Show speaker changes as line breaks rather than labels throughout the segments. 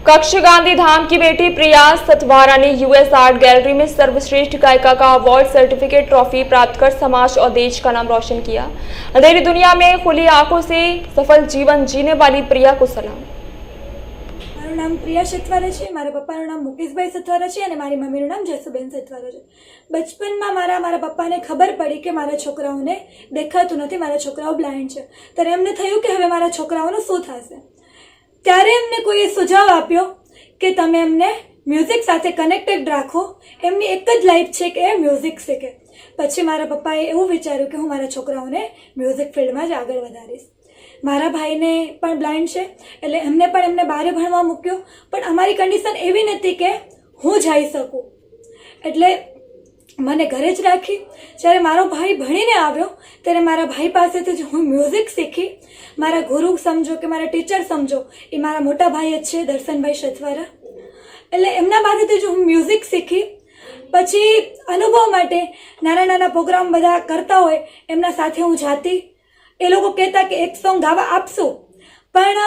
कक्ष गांधी धाम की बेटी प्रिया सतवारा ने यूएस आर्ट गैलरी में सर्वश्रेष्ठ गायिका का अवार्ड सर्टिफिकेट ट्रॉफी प्राप्त कर समाज और देश का नाम रोशन किया। अंधेरी दुनिया में खुली आंखों से सफल जीवन जीने वाली प्रिया को सलाम।
મારું નામ પ્રિયા સતવારા છે, મારા પપ્પાનું નામ મુકેશભાઈ સતવારા છે અને મારી મમ્મીનું નામ જસુબેન સતવારા છે। બચપનમાં મારા પપ્પાને ખબર પડી કે મારા છોકરાઓને દેખાતું નથી, મારા છોકરાઓ બ્લાઇન્ડ છે, ત્યારે એમને થયું કે હવે મારા છોકરાઓનું શું થશે। ત્યારે એમને કોઈએ સુઝાવ આપ્યો કે તમે એમને મ્યુઝિક સાથે કનેક્ટેડ રાખો, એમની એક જ લાઈફ છે કે એ મ્યુઝિક શીખે। પછી મારા પપ્પાએ એવું વિચાર્યું કે હું મારા છોકરાઓને મ્યુઝિક ફિલ્ડમાં જ આગળ વધારીશ। મારા ભાઈને પણ બ્લાઇન્ડ છે એટલે એમને બહાર ભણવા મૂક્યો, પણ અમારી કન્ડિશન એવી નથી કે હું જઈ શકું, એટલે મને ઘરે જ રાખી। જ્યારે મારો ભાઈ ભણીને આવ્યો ત્યારે મારા ભાઈ પાસેથી જ હું મ્યુઝિક શીખી। મારા ગુરુ સમજો કે મારા ટીચર સમજો એ મારા મોટા ભાઈ જ છે, દર્શનભાઈ સતવારા, એટલે એમના પાસેથી જ હું મ્યુઝિક શીખી। પછી અનુભવ માટે નાના પ્રોગ્રામ બધા કરતા હોય એમના સાથે હું જાતી। એ લોકો કહેતા કે એક સોંગ ગાવા આપશું, પણ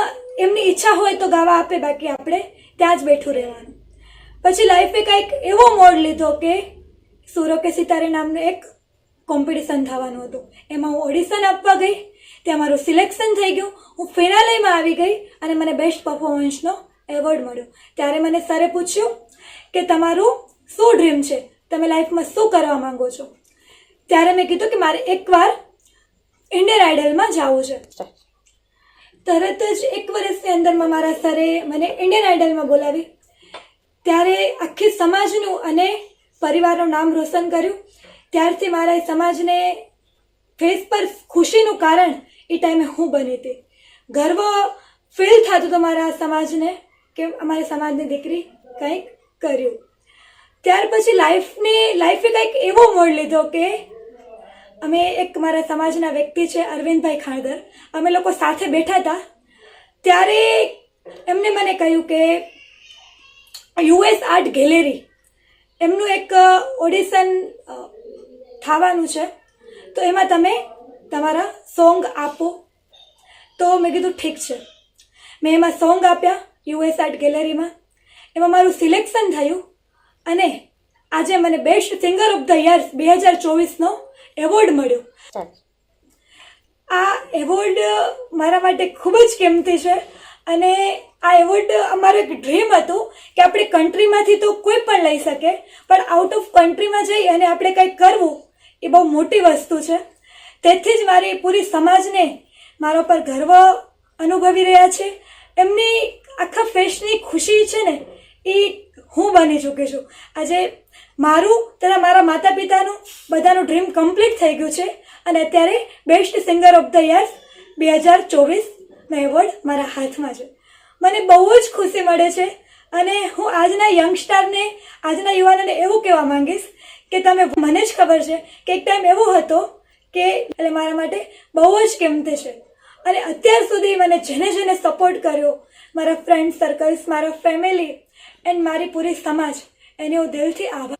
એમની ઈચ્છા હોય તો ગાવા આપે, બાકી આપણે ત્યાં જ બેઠું રહેવાનું। પછી લાઈફે કંઈક એવો મોડ લીધો કે સુરો કે સિતારે નામનું એક કોમ્પિટિશન થવાનું હતું, એમાં હું ઓડિશન આપવા ગઈ, ત્યાં મારું સિલેક્શન થઈ ગયું, હું ફિનાલેમાં આવી ગઈ અને મને બેસ્ટ પરફોર્મન્સનો એવોર્ડ મળ્યો। ત્યારે મને સરે પૂછ્યું કે તમારું શું ડ્રીમ છે, તમે લાઈફમાં શું કરવા માંગો છો? ત્યારે મેં કીધું કે મારે એકવાર ઇન્ડિયન આઇડલમાં જવું છે। તરત જ એક વર્ષની અંદરમાં મારા સરે મને ઇન્ડિયન આઇડલમાં બોલાવી, ત્યારે આખી સમાજનું અને પરિવારનું નામ રોશન કર્યું। ત્યારથી મારા સમાજને ફેસ પર ખુશીનું કારણ એ ટાઈમે હું બની હતી, ગર્વ ફીલ થતું તો મારા સમાજને કે અમારી સમાજની દીકરી કંઈક કર્યું। ત્યાર પછી લાઈફે કંઈક એવો મોડ લીધો કે અમે એક મારા સમાજના વ્યક્તિ છે અરવિંદભાઈ ખાણદર, અમે લોકો સાથે બેઠા હતા, ત્યારે એમને મને કહ્યું કે યુએસ આર્ટ ગેલેરી એમનું એક ઓડિશન થવાનું છે, તો એમાં તમે તમારા સોંગ આપો। તો મેં કીધું ઠીક છે, મેં એમાં સોંગ આપ્યા યુએસ આર્ટ ગેલેરીમાં, એમાં મારું સિલેક્શન થયું અને આજે મને best singer of the year 2024નો એવોર્ડ મળ્યો। આ એવોર્ડ મારા માટે ખૂબ જ કિંમતી છે અને આ એવોર્ડ અમારું એક ડ્રીમ હતું કે આપણે કન્ટ્રીમાંથી તો કોઈ પણ લઈ શકે, પણ આઉટ ઓફ કન્ટ્રીમાં જઈ અને આપણે કંઈક કરવું એ બહુ મોટી વસ્તુ છે। તેથી જ મારી પૂરી સમાજને મારા પર ગર્વ અનુભવી રહ્યા છે, એમની આખા ફેસની ખુશી છે ને એ હું બની ચૂકી છું। આજે મારું તથા મારા માતા પિતાનું બધાનું ડ્રીમ કમ્પ્લીટ થઈ ગયું છે અને અત્યારે best singer of the year 2024નો એવોર્ડ મારા હાથમાં છે। મને બહુ જ ખુશી મળે છે અને હું આજના યંગસ્ટરને, આજના યુવાનોને એવું કહેવા માંગીશ કે તમે, મને જ ખબર છે કે એક ટાઈમ એવો હતો કે એટલે મારા માટે બહુ જ કિંમતી છે અને અત્યાર સુધી મને જેને સપોર્ટ કર્યો, મારા ફ્રેન્ડ સર્કલ્સ, મારા ફેમિલી એન્ડ મારી પૂરી સમાજ, એની હું દિલથી આભાર